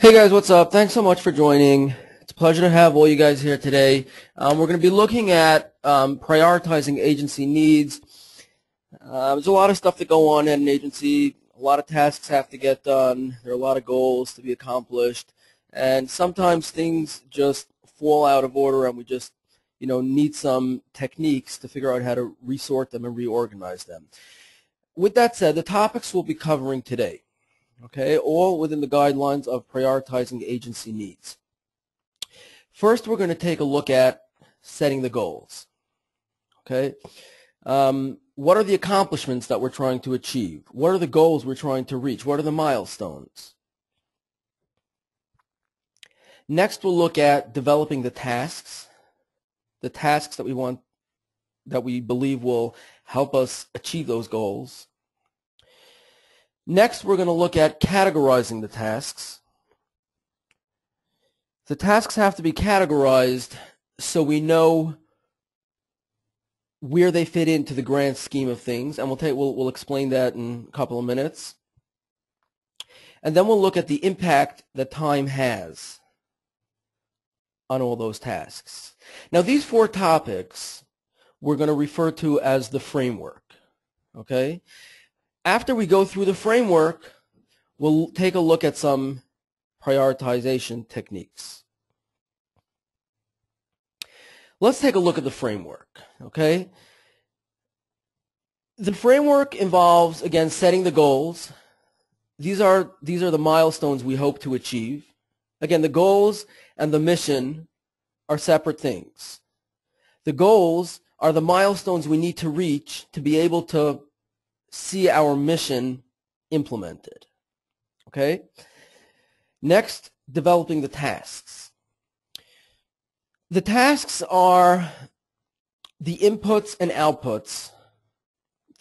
Hey guys, what's up? Thanks so much for joining. It's a pleasure to have all you guys here today. We're going to be looking at prioritizing agency needs. There's a lot of stuff that go on at an agency. A lot of tasks have to get done. There are a lot of goals to be accomplished. And sometimes things just fall out of order and we just, need some techniques to figure out how to resort them and reorganize them. With that said, the topics we'll be covering today, okay, all within the guidelines of prioritizing agency needs. First, we're going to take a look at setting the goals, okay? What are the accomplishments that we're trying to achieve? What are the goals we're trying to reach? What are the milestones? Next, we'll look at developing the tasks that we believe will help us achieve those goals. Next, we're going to look at categorizing the tasks. The tasks have to be categorized so we know where they fit into the grand scheme of things, and we'll explain that in a couple of minutes. And then we'll look at the impact that time has on all those tasks. Now, these four topics we're going to refer to as the framework, okay? After we go through the framework, we'll take a look at some prioritization techniques. Let's take a look at the framework, okay? The framework involves, again, setting the goals. These are the milestones we hope to achieve. Again, the goals and the mission are separate things. The goals are the milestones we need to reach to be able to see our mission implemented, okay? Next, developing the tasks. The tasks are the inputs and outputs,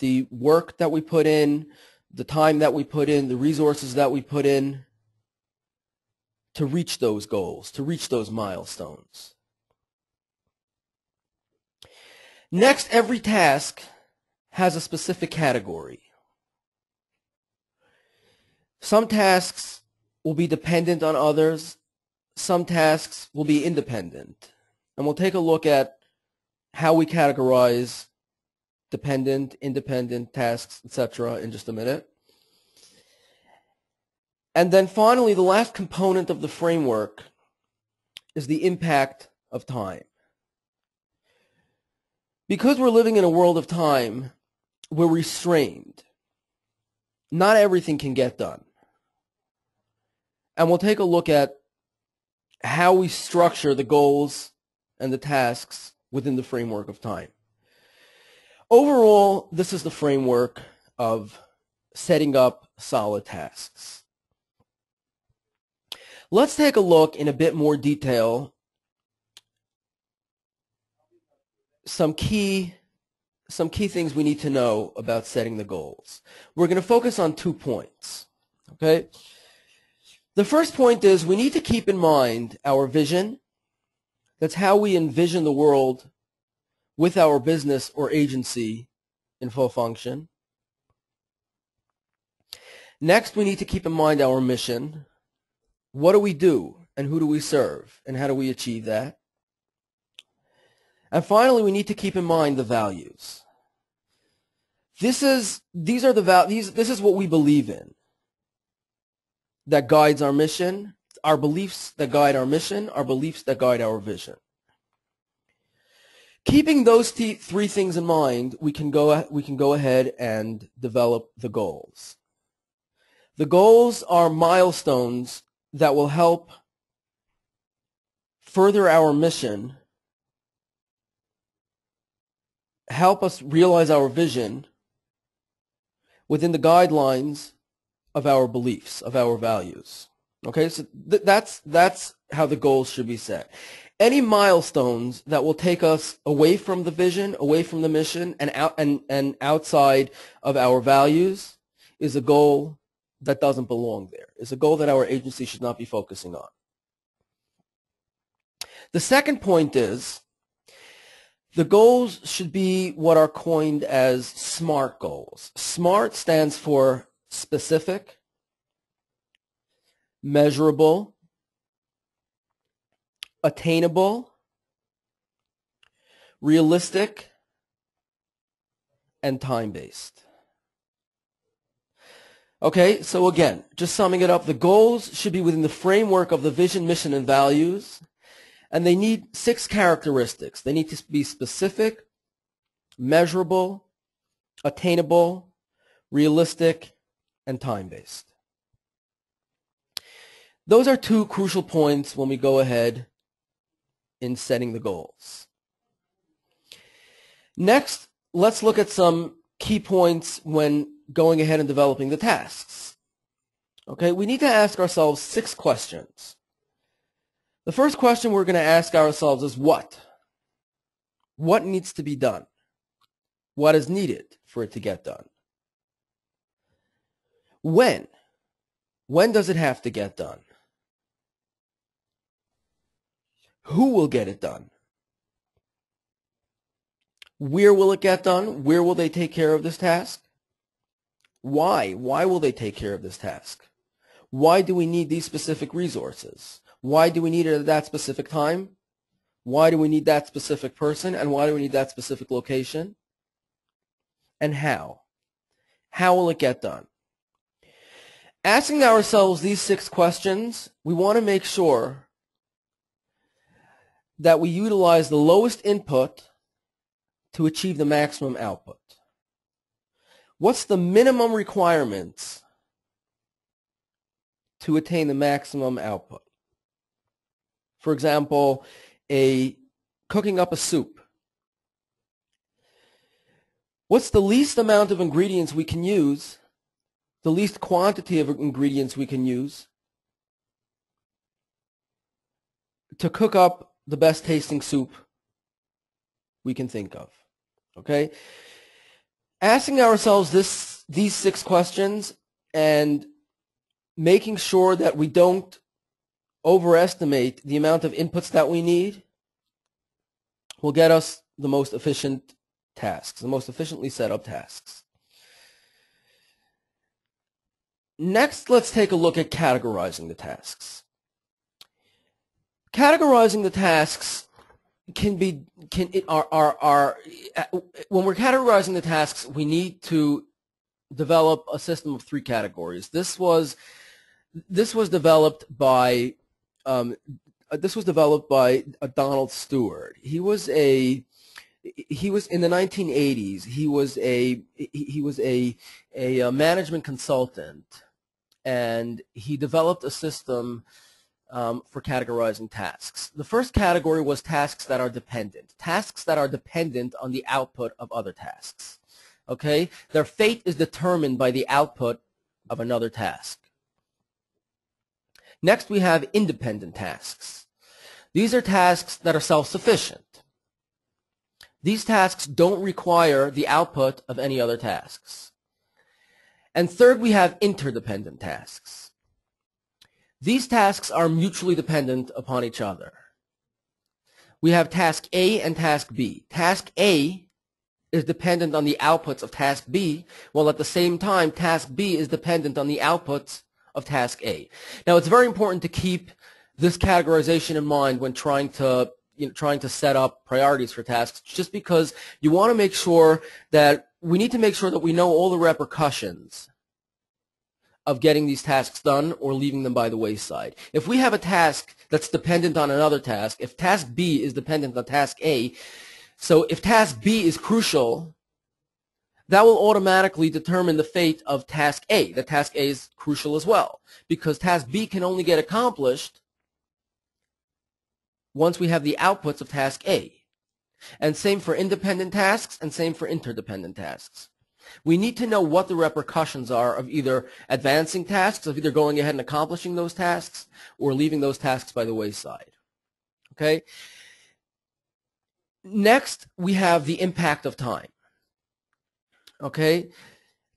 the work that we put in, the time that we put in, the resources that we put in to reach those goals, to reach those milestones. Next, every task has a specific category. Some tasks will be dependent on others. Some tasks will be independent. And we'll take a look at how we categorize dependent, independent tasks, etc. in just a minute. And then finally, the last component of the framework is the impact of time. Because we're living in a world of time, we're restrained. Not everything can get done. And we'll take a look at how we structure the goals and the tasks within the framework of time. Overall, this is the framework of setting up solid tasks. Let's take a look in a bit more detail some key things we need to know about setting the goals. We're going to focus on 2 points, okay? The first point is we need to keep in mind our vision. That's how we envision the world with our business or agency in full function. Next, we need to keep in mind our mission. What do we do and who do we serve and how do we achieve that? And finally, we need to keep in mind the values. This is what we believe in that guides our mission, our beliefs that guide our mission, our beliefs that guide our vision. Keeping those 3 things in mind, we can go ahead and develop the goals. The goals are milestones that will help further our mission, help us realize our vision within the guidelines of our beliefs, of our values. Okay, so that's how the goals should be set. Any milestones that will take us away from the vision, away from the mission, and outside of our values is a goal that doesn't belong there. It's a goal that our agency should not be focusing on. The second point is the goals should be what are coined as SMART goals. SMART stands for specific, measurable, attainable, realistic, and time-based. Okay, so again, just summing it up, the goals should be within the framework of the vision, mission, and values, and they need 6 characteristics. They need to be specific, measurable, attainable, realistic, and time-based. Those are 2 crucial points when we go ahead in setting the goals. Next, let's look at some key points when going ahead and developing the tasks. Okay, we need to ask ourselves 6 questions. The first question we're going to ask ourselves is what? What needs to be done? What is needed for it to get done? When? When does it have to get done? Who will get it done? Where will it get done? Where will they take care of this task? Why? Why will they take care of this task? Why do we need these specific resources? Why do we need it at that specific time? Why do we need that specific person? And why do we need that specific location? And how? How will it get done? Asking ourselves these 6 questions, we want to make sure that we utilize the lowest input to achieve the maximum output. What's the minimum requirements to attain the maximum output? For example, cooking up a soup. What's the least amount of ingredients we can use, the least quantity of ingredients we can use to cook up the best tasting soup we can think of? Okay? Asking ourselves these 6 questions and making sure that we don't overestimate the amount of inputs that we need will get us the most efficient tasks, the most efficiently set up tasks. Next, let's take a look at categorizing the tasks. Categorizing the tasks when we're categorizing the tasks, we need to develop a system of 3 categories. This was developed by Donald Stewart. He was in the 1980s. He was a management consultant, and he developed a system for categorizing tasks. The first category was tasks that are dependent on the output of other tasks. Okay? Their fate is determined by the output of another task. Next, we have independent tasks. These are tasks that are self-sufficient. These tasks don't require the output of any other tasks. And third, we have interdependent tasks. These tasks are mutually dependent upon each other. We have task A and task B. Task A is dependent on the outputs of task B, while at the same time, task B is dependent on the outputs of task A. Now, it's very important to keep this categorization in mind when trying to set up priorities for tasks, just because you want to make sure that we need to make sure that we know all the repercussions of getting these tasks done or leaving them by the wayside. If we have a task that's dependent on another task, if task B is dependent on task A, so if task B is crucial, that will automatically determine the fate of task A. That task A is crucial as well, because task B can only get accomplished once we have the outputs of task A. And same for independent tasks, and same for interdependent tasks. We need to know what the repercussions are of either advancing tasks, of either going ahead and accomplishing those tasks, or leaving those tasks by the wayside. Okay? Next, we have the impact of time. Okay?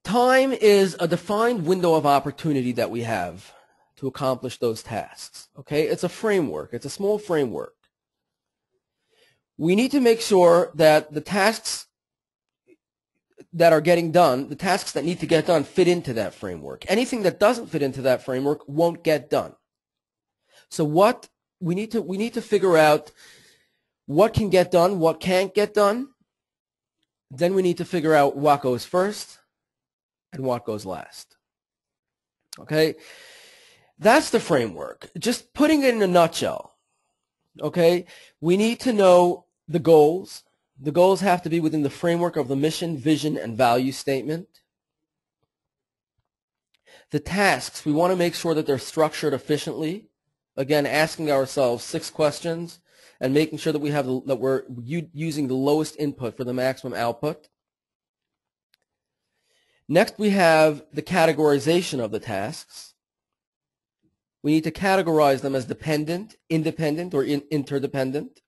Time is a defined window of opportunity that we have to accomplish those tasks. Okay? It's a framework. It's a small framework. We need to make sure that the tasks that are getting done, the tasks that need to get done, fit into that framework. Anything that doesn't fit into that framework won't get done. So what we need to figure out what can get done, what can't get done. Then we need to figure out what goes first and what goes last. Okay? That's the framework. Just putting it in a nutshell. Okay? We need to know the goals. The goals have to be within the framework of the mission, vision, and value statement. The tasks, we want to make sure that they're structured efficiently. Again, asking ourselves 6 questions and making sure that we're using the lowest input for the maximum output. Next, we have the categorization of the tasks. We need to categorize them as dependent, independent, or interdependent.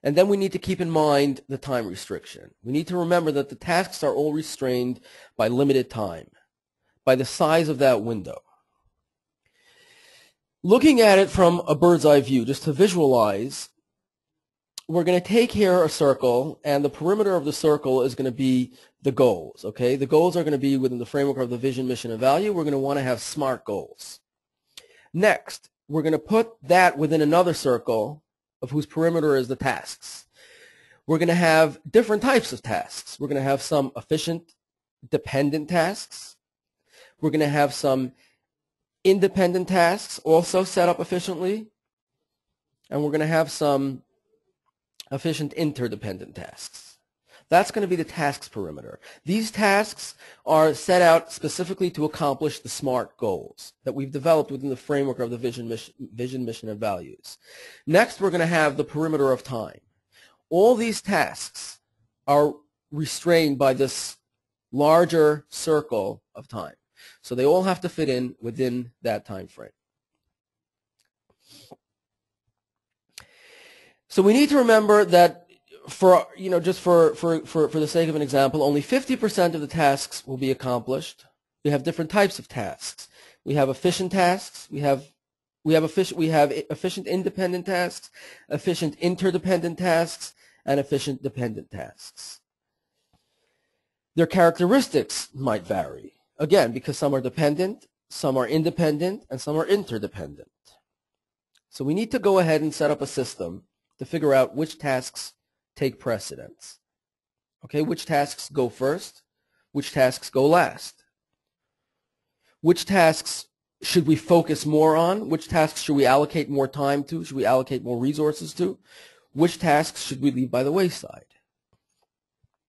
And then we need to keep in mind the time restriction. We need to remember that the tasks are all restrained by limited time, by the size of that window. Looking at it from a bird's eye view, just to visualize, we're going to take here a circle, and the perimeter of the circle is going to be the goals. Okay, the goals are going to be within the framework of the vision, mission, and value. We're going to want to have SMART goals. Next, we're going to put that within another circle of whose perimeter is the tasks. We're going to have different types of tasks. We're going to have some efficient, dependent tasks. We're going to have some independent tasks also set up efficiently. And we're going to have some efficient interdependent tasks. That's going to be the tasks perimeter. These tasks are set out specifically to accomplish the SMART goals that we've developed within the framework of the vision, mission, and values. Next, we're going to have the perimeter of time. All these tasks are restrained by this larger circle of time. So they all have to fit in within that time frame. So we need to remember that just for the sake of an example, only 50% of the tasks will be accomplished. We have different types of tasks. We have efficient tasks. We have efficient independent tasks, efficient interdependent tasks, and efficient dependent tasks. Their characteristics might vary. Again, because some are dependent, some are independent, and some are interdependent. So we need to go ahead and set up a system to figure out which tasks take precedence. Okay, which tasks go first, which tasks go last. Which tasks should we focus more on? Which tasks should we allocate more time to? Should we allocate more resources to? Which tasks should we leave by the wayside?